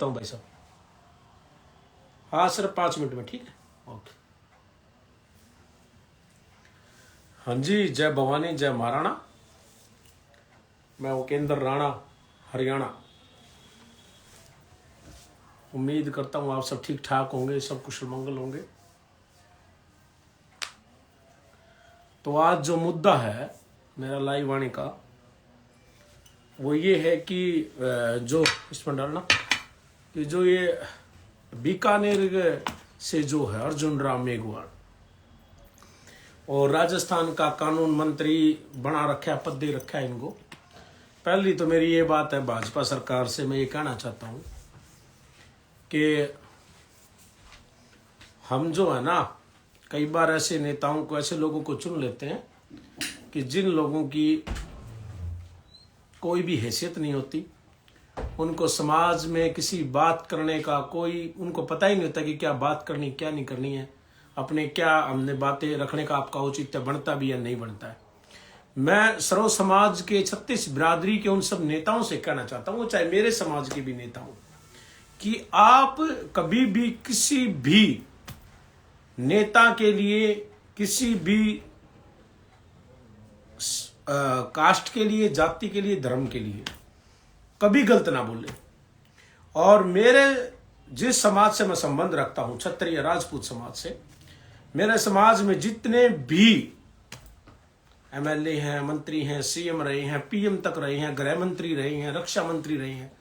हूँ भाई साहब। हाँ सिर्फ 5 मिनट में, ठीक है, ओके। हाँ जी, जय भवानी, जय महाराणा। मैं उपेंद्र राणा, हरियाणा। उम्मीद करता हूँ आप सब ठीक ठाक होंगे, सब कुशल मंगल होंगे। तो आज जो मुद्दा है मेरा लाइव वाणी का, वो ये है कि जो इसमें डालना कि जो ये बीकानेर से जो है अर्जुन राम मेघवाल और राजस्थान का कानून मंत्री बना रखा है, पद दे रखा है इनको। पहली तो मेरी ये बात है भाजपा सरकार से, मैं ये कहना चाहता हूँ कि हम जो है ना, कई बार ऐसे नेताओं को, ऐसे लोगों को चुन लेते हैं कि जिन लोगों की कोई भी हैसियत नहीं होती, उनको समाज में किसी बात करने का कोई, उनको पता ही नहीं होता कि क्या बात करनी क्या नहीं करनी है, अपने क्या हमने बातें रखने का आपका औचित्य बनता भी या नहीं बनता है। मैं सर्व समाज के 36 बिरादरी के उन सब नेताओं से कहना चाहता हूँ, चाहे मेरे समाज के भी नेता हो, कि आप कभी भी किसी भी नेता के लिए, किसी भी कास्ट के लिए, जाति के लिए, धर्म के लिए कभी गलत ना बोले। और मेरे जिस समाज से मैं संबंध रखता हूं, क्षत्रिय राजपूत समाज से, मेरे समाज में जितने भी एमएलए हैं, मंत्री हैं, सीएम रहे हैं, पीएम तक रहे हैं, गृह मंत्री रहे हैं, रक्षा मंत्री रहे हैं,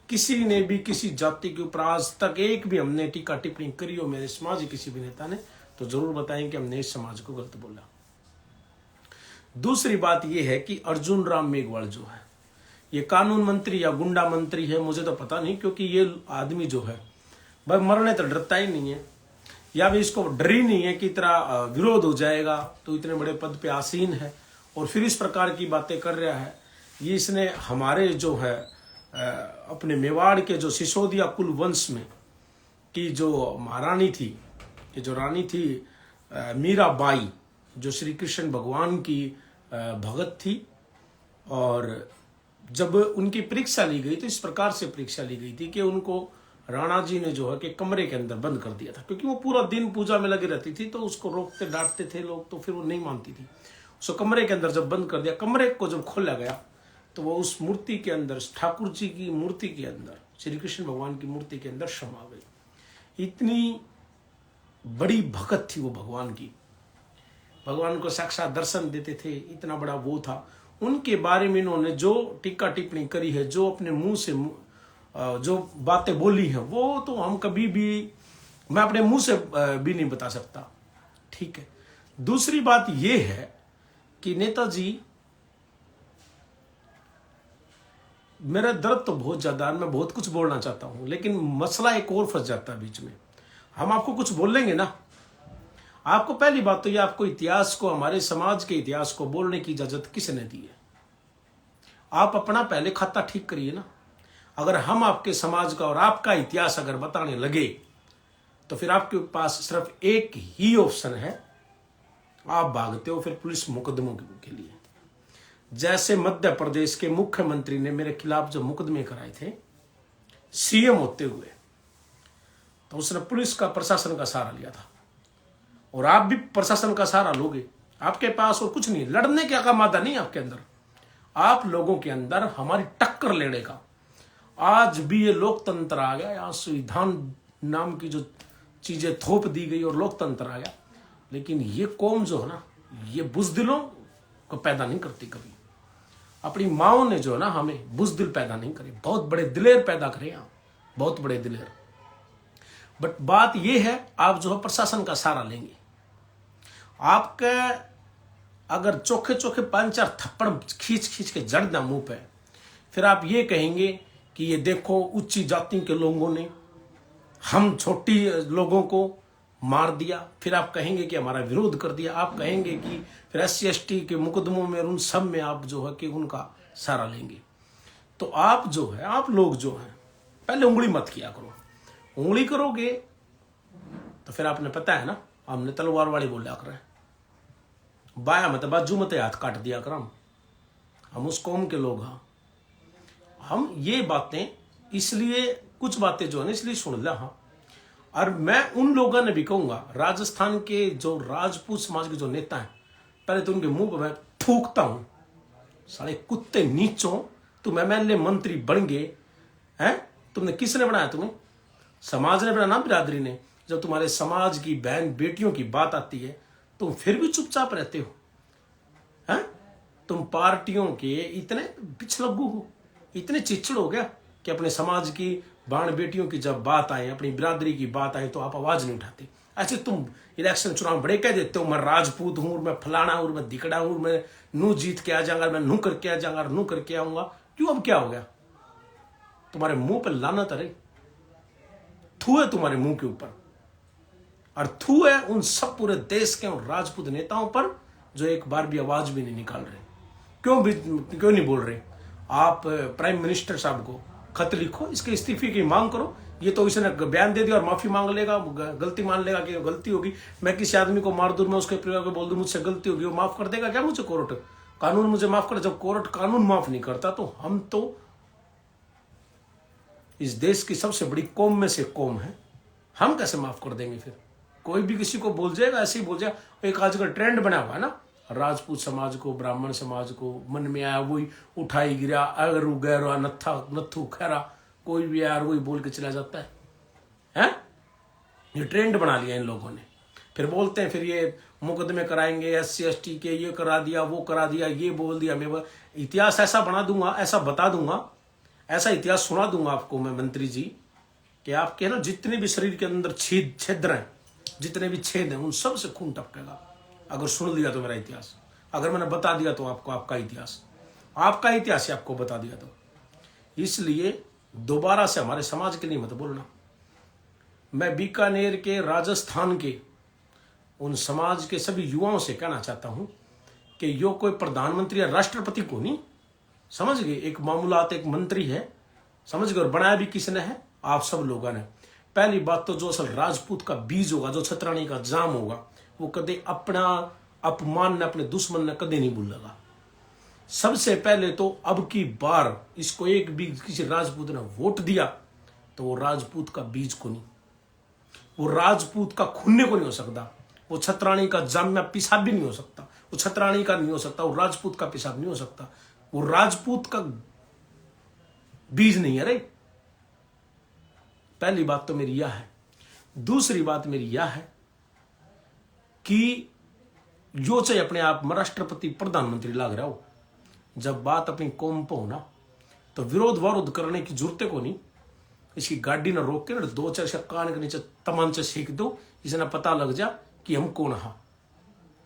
किसी ने भी किसी जाति के ऊपर आज तक एक भी हमने टीका टिप्पणी करी हो मेरे समाज के किसी भी नेता ने, तो जरूर बताएं कि हमने इस समाज को गलत बोला। दूसरी बात यह है कि अर्जुन राम मेघवाल जो है, ये कानून मंत्री या गुंडा मंत्री है, मुझे तो पता नहीं, क्योंकि ये आदमी जो है भाई मरने तो डरता ही नहीं है, या भी इसको डर ही नहीं है कि इतना विरोध हो जाएगा तो इतने बड़े पद पे आसीन है और फिर इस प्रकार की बातें कर रहा है। ये इसने हमारे जो है अपने मेवाड़ के जो सिसोदिया कुल वंश में की जो महारानी थी, ये जो रानी थी मीराबाई, जो श्री कृष्ण भगवान की भगत थी, और जब उनकी परीक्षा ली गई तो इस प्रकार से परीक्षा ली गई थी कि उनको राणा जी ने जो है कि कमरे के अंदर बंद कर दिया था, क्योंकि वो पूरा दिन पूजा में लगी रहती थी, तो उसको रोकते डांटते थे लोग, तो फिर वो नहीं मानती थी। उसको कमरे के अंदर जब बंद कर दिया, कमरे को जब खोला गया तो वो उस मूर्ति के अंदर, ठाकुर जी की मूर्ति के अंदर, श्री कृष्ण भगवान की मूर्ति के अंदर समा गई। इतनी बड़ी भगत थी वो भगवान की, भगवान को साक्षात दर्शन देते थे, इतना बड़ा वो था। उनके बारे में इन्होंने जो टीका टिप्पणी करी है, जो अपने मुंह से जो बातें बोली हैं, वो तो हम कभी भी, मैं अपने मुंह से भी नहीं बता सकता, ठीक है। दूसरी बात ये है कि नेताजी, मेरा दर्द तो बहुत ज्यादा है, मैं बहुत कुछ बोलना चाहता हूं, लेकिन मसला एक और फंस जाता है बीच में। हम आपको कुछ बोलेंगे ना, आपको पहली बात तो ये, आपको इतिहास को, हमारे समाज के इतिहास को बोलने की इजाजत किसने दी है? आप अपना पहले खाता ठीक करिए ना। अगर हम आपके समाज का और आपका इतिहास अगर बताने लगे तो फिर आपके पास सिर्फ एक ही ऑप्शन है, आप भागते हो फिर पुलिस मुकदमों के लिए। जैसे मध्य प्रदेश के मुख्यमंत्री ने मेरे खिलाफ जो मुकदमे कराए थे सीएम होते हुए, तो उसने पुलिस का, प्रशासन का सहारा लिया था, और आप भी प्रशासन का सहारा लोगे। आपके पास और कुछ नहीं, लड़ने का मादा नहीं आपके अंदर, आप लोगों के अंदर हमारी टक्कर लेने का। आज भी ये लोकतंत्र आ गया, यहाँ संविधान नाम की जो चीजें थोप दी गई और लोकतंत्र आ गया, लेकिन ये कौम जो है ना, ये बुजदिलों को पैदा नहीं करती कभी। अपनी माओ ने जो है ना हमें बुजदिल पैदा नहीं करे, बहुत बड़े दिलेर पैदा करे यहाँ, बहुत बड़े दिलेर। बट बात ये है, आप जो है प्रशासन का सहारा लेंगे, आपके अगर चोखे चोखे 5-4 थप्पड़ खींच खींच के जड़ दें मुंह पे, फिर आप ये कहेंगे कि ये देखो उच्च जाति के लोगों ने हम छोटी लोगों को मार दिया, फिर आप कहेंगे कि हमारा विरोध कर दिया, आप कहेंगे कि फिर SC/ST के मुकदमों में और उन सब में आप जो है कि उनका सहारा लेंगे। तो आप जो है, आप लोग जो है, पहले उंगली मत किया करो। उंगली करोगे तो फिर आपने पता है ना, हमने तलवार वाली बोला कर, बाया मत बाजू मत हाथ काट दिया कर, हम उस कौम के लोग हैं। हम ये बातें इसलिए कुछ बातें जो है ना इसलिए सुन लिया। हाँ, और मैं उन लोगों ने भी कहूंगा, राजस्थान के जो राजपूत समाज के जो नेता हैं, पहले तो उनके मुंह पर मैं थूकता हूं, साले कुत्ते नीचों, तुम एमएलए मंत्री बन गए हैं, तुमने किसने बनाया? तुम्हें समाज ने बनाया ना, बिरादरी ने। जब तुम्हारे समाज की बहन बेटियों की बात आती है तुम फिर भी चुपचाप रहते हो, हैं? तुम पार्टियों के इतने पिछलग्गू हो, इतने चिचड़ हो गया कि अपने समाज की बाण बेटियों की जब बात आए, अपनी बिरादरी की बात आए तो आप आवाज नहीं उठाते। ऐसे तुम इलेक्शन चुनाव बड़े कह देते हो, मैं राजपूत हूं, मैं फलाना हूं, मैं दिकड़ा हूं, मैं नू जीत के आ जाऊंगा, मैं नू करके आ जाऊंगा, नू करके आऊंगा। क्यों? अब क्या हो गया? तुम्हारे मुंह पर लानत है, थू है तुम्हारे मुंह के ऊपर, और थू है उन सब पूरे देश के उन राजपूत नेताओं पर जो एक बार भी आवाज भी नहीं निकाल रहे। क्यों नहीं बोल रहे? आप प्राइम मिनिस्टर साहब को खत लिखो, इसके इस्तीफे की मांग करो। ये तो इसने बयान दे दिया और माफी मांग लेगा, गलती मान लेगा कि गलती होगी। मैं किसी आदमी को मार दूं, मैं उसके परिवार को बोल दूं मुझसे गलती होगी, वो माफ कर देगा क्या मुझे? कोर्ट कानून मुझे माफ कर? जब कोर्ट कानून माफ नहीं करता तो हम तो इस देश की सबसे बड़ी कौम में से कौम है, हम कैसे माफ कर देंगे? फिर कोई भी किसी को बोल जाएगा, ऐसे ही बोल जाएगा। एक आजकल ट्रेंड बना हुआ है ना, राजपूत समाज को, ब्राह्मण समाज को मन में आया वही उठाई गिरा, अगरू गैरा नत्थू खैरा, कोई भी यार वही बोल के चला जाता है, हैं? ये ट्रेंड बना लिया इन लोगों ने। फिर बोलते हैं, फिर ये मुकदमे कराएंगे SC ST के, ये करा दिया, वो करा दिया, ये बोल दिया। मैं इतिहास ऐसा बना दूंगा, ऐसा बता दूंगा, ऐसा इतिहास सुना दूंगा आपको मैं मंत्री जी, कि आपके ना जितने भी शरीर के अंदर छिद्र हैं, जितने भी छेद हैं, उन सब से खून टपकेगा अगर सुन लिया तो मेरा इतिहास। अगर मैंने बता दिया तो आपको आपका इतिहास ही आपको बता दिया तो। इसलिए दोबारा से हमारे समाज के लिए मत बोलना। मैं बीकानेर के, राजस्थान के उन समाज के सभी युवाओं से कहना चाहता हूं कि यो कोई प्रधानमंत्री या राष्ट्रपति को नहीं, समझ गए? एक मामूलात, एक मंत्री है, समझ गए? और बनाया भी किसने है? आप सब लोगों ने। पहली बात तो जो असल राजपूत का बीज होगा, जो छतरानी का जाम होगा, वो कदे अपना अपमान ने, अपने दुश्मन ने कदे नहीं भूलेगा। सबसे पहले तो अब की बार इसको एक भी किसी राजपूत ने वोट दिया तो वो राजपूत का बीज को नहीं, वो राजपूत का खुन्ने को नहीं हो सकता, वो छतरानी का जामिया पेशाब भी नहीं हो सकता, वो छतरानी का नहीं हो सकता, वो राजपूत का पेशाब नहीं हो सकता, वो राजपूत का बीज नहीं है रे। पहली बात तो मेरी यह है। दूसरी बात मेरी यह है कि जो चाहे अपने आप में राष्ट्रपति प्रधानमंत्री लग रहा हो, जब बात अपनी कौम पर होना तो विरोध करने की जरूरत को नहीं। इसकी गाड़ी ना रोक के ना 2-4 कान के नीचे तमांचे सीख दो, इसे ना पता लग जा कि हम कौन हा।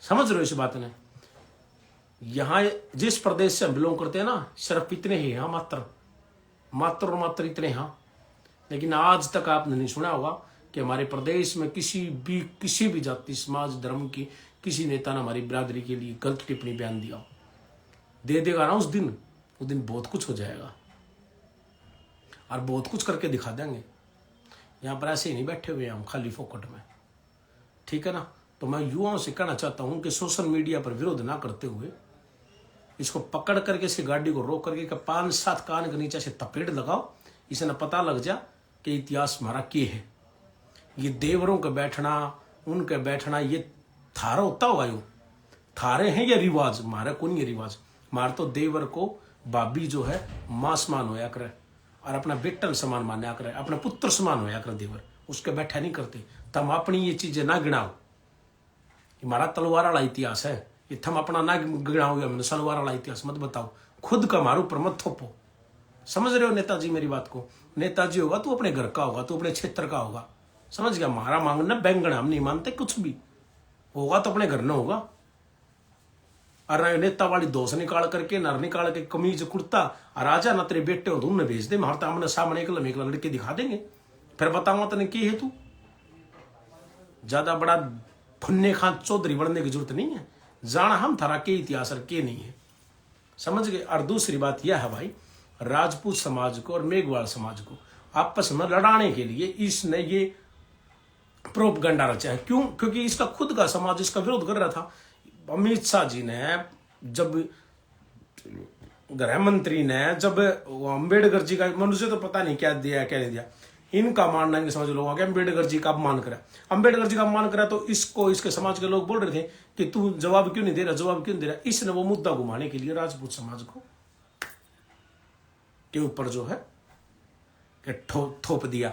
समझ रहे हो इस बात ने? यहां जिस प्रदेश से हम बिलोंग करते हैं ना, सिर्फ इतने ही हाँ, मात्र इतने हाँ। लेकिन आज तक आपने नहीं सुना होगा कि हमारे प्रदेश में किसी भी जाति, समाज, धर्म की किसी नेता ने हमारी बिरादरी के लिए गलत टिप्पणी बयान दिया। दे देगा ना उस दिन बहुत कुछ हो जाएगा और बहुत कुछ करके दिखा देंगे। यहां पर ऐसे ही नहीं बैठे हुए हम खाली फोकट में, ठीक है ना? तो मैं युवाओं से कहना चाहता हूं कि सोशल मीडिया पर विरोध ना करते हुए इसको पकड़ करके, इसकी गाड़ी को रोक करके 5-7 कान के नीचे से तपेड़ लगाओ, इसे ना पता लग जा कि इतिहास हमारा क्या है। ये देवरों का बैठना, उनके बैठना, ये थारा होता होगा, यो थारे हैं ये रिवाज, हमारा कौन ये रिवाज? हमारा तो देवर को भाभी जो है मां समान होया करे और अपना बेटन समान मान्या करे, अपना पुत्र समान होया करे देवर, उसके बैठा नहीं करते। तम अपनी ये चीजें ना गिनाओ, हमारा तलवार वाला इतिहास है, ये थम अपना ना गिनाओ, हमने सलवार वाला इतिहास मत बताओ, खुद का मारो पर मत थोपो। समझ रहे हो नेताजी मेरी बात को? नेताजी होगा तो अपने घर का होगा, तो अपने क्षेत्र का होगा, समझ गया? हमारा मांगना बैंगन, हम नहीं मानते कुछ भी होगा तो अपने घर में होगा। और नेता वाली दोष निकाल करके, नर निकाल के कमीज कुर्ता और राजा ना तेरे बेटे हो तो उन्हें भेज दे, हमारे सामने सामने एक लड़के दिखा देंगे, फिर बताऊंगा तने की है तू। ज्यादा बड़ा फुन्ने खान चौधरी बनने की जरूरत नहीं है, जाना हम थारा के इतिहास के नहीं है, समझ गए? और दूसरी बात यह है भाई, राजपूत समाज को और मेघवाल समाज को आपस में लड़ाने के लिए इसने ये प्रोपगंडा रचा है। क्यों? क्योंकि इसका खुद का समाज इसका विरोध कर रहा था। अमित शाह जी ने, जब गृह मंत्री ने, जब अम्बेडकर जी का, मुझे तो पता नहीं क्या दिया क्या नहीं दिया, इनका मानना है समझ लोगों के अम्बेडकर जी का अपमान करा, अम्बेडकर जी का अपमान करा, तो इसको इसके समाज के लोग बोल रहे थे कि तू जवाब क्यों नहीं दे रहा, जवाब क्यों नहीं दे रहा। इसने वो मुद्दा घुमाने के लिए राजपूत समाज को के ऊपर जो है कि थोप दिया।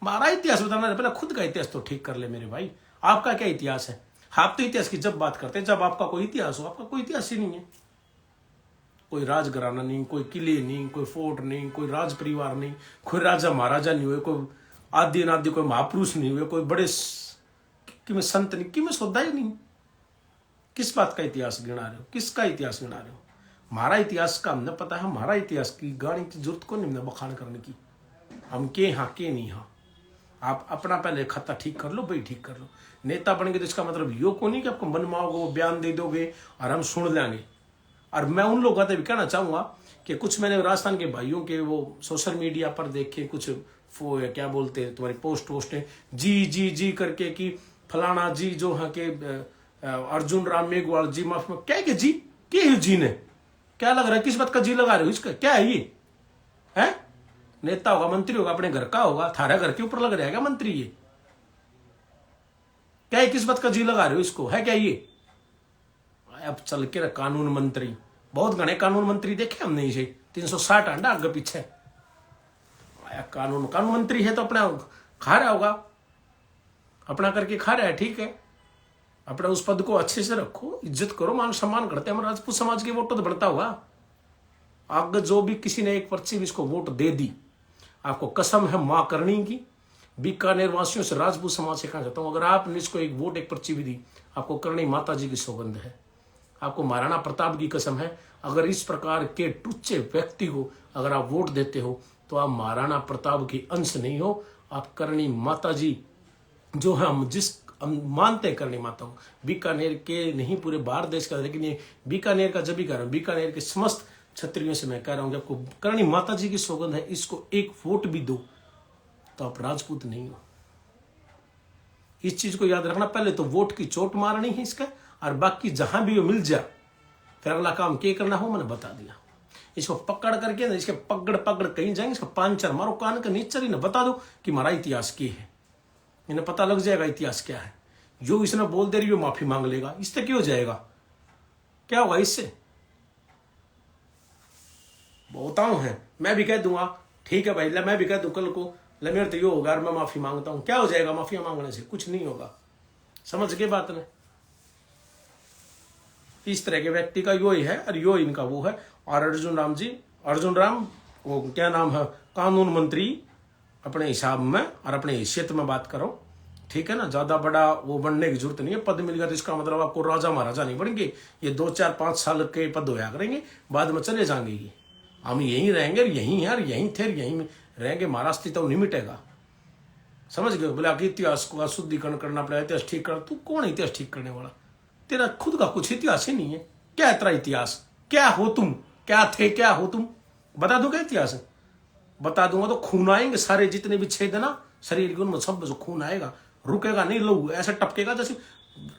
हमारा इतिहास बताना, पहले खुद का इतिहास तो ठीक कर ले मेरे भाई। आपका क्या इतिहास है? आप तो इतिहास की जब बात करते हैं जब आपका कोई इतिहास हो, आपका कोई इतिहास ही नहीं है। कोई राजघराना नहीं, कोई किले नहीं, कोई फोर्ट नहीं, कोई राज परिवार नहीं, कोई राजा महाराजा नहीं हुए, कोई आदि अनादि कोई महापुरुष नहीं हुए, कोई बड़े कि में संत नहीं, कि में सौदा ही नहीं। किस बात का इतिहास गिना रहे हो? किसका इतिहास गिना रहे हो? हमारा इतिहास का हमने पता है, हमारा इतिहास की गाने की जरूरत को नहीं बखान करने की। हम के हाँ के नहीं हाँ। आप अपना पहले खाता ठीक कर लो भाई, ठीक कर लो। नेता बनेंगे तो इसका मतलब यो को नहीं कि आपको मनमाओगे, वो बयान दे दोगे और हम सुन लेंगे। और मैं उन लोगों से भी कहना चाहूंगा कि कुछ मैंने राजस्थान के भाइयों के वो सोशल मीडिया पर देखे, कुछ वो क्या बोलते हैं तुम्हारी पोस्ट है जी जी जी करके कि फलाना जी जो है कि अर्जुन राम मेघवाल जी, माफ में क्या जी के जी ने क्या लग रहा है, किस बात का जी लगा रहे हो? इसका क्या है ये? है नेता होगा, मंत्री होगा, अपने घर का होगा, थारा घर के ऊपर लग रहा है क्या मंत्री? ये क्या है? किस बात का जी लगा रहे हो इसको? है क्या ये? अब चल के कानून मंत्री, बहुत घने कानून मंत्री देखे हमने इसे, 360 अंडा आगे पीछे। कानून मंत्री है तो अपना खा रहा होगा, अपना करके खा रहा है, ठीक है। अपना उस पद को अच्छे से रखो, इज्जत करो, मान सम्मान करते हैं। हमारे राजपूत समाज के वोट तो बढ़ता हुआ। अगर जो भी किसी ने एक पर्ची भी इसको वोट दे दी, आपको कसम है मां करनी की, बीकानेर वासियों से राजपूत समाज से कहना चाहता हूं, अगर आपने इसको एक वोट एक पर्ची भी दी, आपको करनी माता जी की सौगंध है, आपको महाराणा प्रताप की कसम है। अगर इस प्रकार के टुच्चे व्यक्ति को अगर आप वोट देते हो तो आप महाराणा प्रताप की अंश नहीं हो, आप करनी माता जी जो है, हम मानते हैं करनी माता को, बीकानेर के नहीं पूरे भारत देश का, लेकिन ये बीकानेर का जब भी कह रहा हूं, बीकानेर के समस्त क्षत्रियों से मैं कह रहा हूं कि आपको करनी माता जी की सौगंध है, इसको एक वोट भी दो तो आप राजपूत नहीं हो। इस चीज को याद रखना। पहले तो वोट की चोट मारनी है इसका, और बाकी जहां भी वो मिल जाए फिर अगला काम क्या करना हो मैंने बता दिया। इसको पकड़ करके ना, इसके पकड़ कहीं जाएंगे, इसका पांचर मारो कान का नीचे ही ना, बता दो कि हमारा इतिहास क्या है, इन्हें पता लग जाएगा इतिहास क्या है। जो इसने बोल दे रही है माफी मांग लेगा, इससे क्यों हो जाएगा? क्या होगा इससे? बताऊं है, मैं भी कह दूंगा ठीक है भाई, मैं भी कह दूं कल को मेरे तो ये होगा, मैं माफी मांगता हूं, क्या हो जाएगा? माफिया मांगने से कुछ नहीं होगा। समझ के बात ने? इस तरह के व्यक्ति का यो ही है और यो इनका वो है। और अर्जुन राम वो क्या नाम है, कानून मंत्री अपने हिसाब में और अपने हैसियत में बात करो, ठीक है ना। ज्यादा बड़ा वो बनने की जरूरत नहीं है। पद मिल गया तो इसका मतलब आपको राजा महाराजा नहीं बनेंगे, ये 2-4-5 साल के पद होया करेंगे, बाद में चले जाएंगे। ये हम यहीं रहेंगे, यहीं है, यहीं थे, यहीं रहेंगे, हमारा अस्तित्व तो नहीं मिटेगा। समझ गए? बोले आगे इतिहास को शुद्धिकरण करना पड़ेगा, इतिहास ठीक कर। तू कौन है इतिहास ठीक करने वाला? तेरा खुद का कुछ इतिहास ही नहीं है। क्या है तेरा इतिहास? क्या हो तुम? क्या थे? क्या हो तुम? बता दो क्या इतिहास? बता दूंगा तो खून आएंगे सारे, जितने भी छेद है ना शरीर के, उनमें सब खून आएगा, रुकेगा नहीं। लोग ऐसा टपकेगा जैसे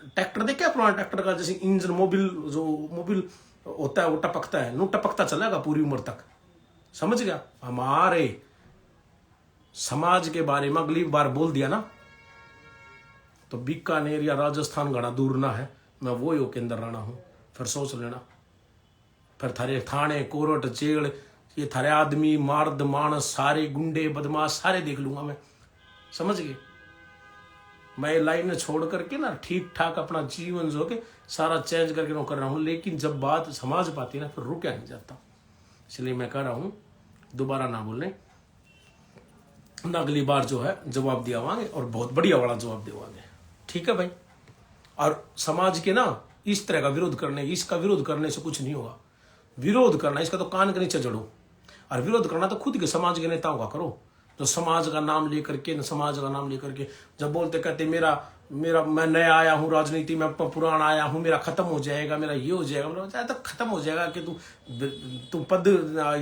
ट्रैक्टर देख क्या, पुराना ट्रैक्टर का जैसे इंजन मोबिल होता है वो टपकता है, नू टपकता चलेगा पूरी उम्र तक। समझ गया? हमारे समाज के बारे में अगली बार बोल दिया ना तो बीकानेर या राजस्थान घना दूर ना है, मैं वो यो के अंदर रहना हूं, फिर सोच लेना। फिर थारे थाने कोरट जेल, ये थारे आदमी मार्द मानस सारे गुंडे बदमाश सारे देख लूंगा मैं। समझ गए? मैं लाइन छोड़ करके ना ठीक ठाक अपना जीवन जो के सारा चेंज करके ना कर रहा हूं, लेकिन जब बात समाज पाती है ना फिर रुका नहीं जाता। इसलिए मैं कह रहा हूं दोबारा ना बोलने ना, अगली बार जो है जवाब दियावांगे और बहुत बढ़िया वाला जवाब देवांगे, ठीक है भाई। और समाज के ना इस तरह का विरोध करने, इसका विरोध करने से कुछ नहीं होगा। विरोध करना इसका तो कान के नीचे जड़ो, और विरोध करना तो खुद के समाज के नेताओं का करो, जो समाज का नाम लेकर के, समाज का नाम लेकर के जब बोलते कहते मेरा मैं नया आया हूं राजनीति में, पुराना आया हूं, मेरा खत्म हो जाएगा, मेरा ये हो जाएगा, तो खत्म हो जाएगा कि तू पद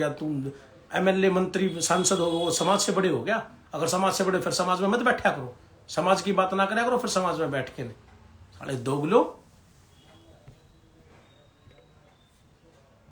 या तू एमएलए मंत्री सांसद हो, वो समाज से बड़े हो गया। अगर समाज से बड़े फिर समाज में मत बैठा करो, समाज की बात ना करा करो फिर समाज में बैठ के। साले दोगलो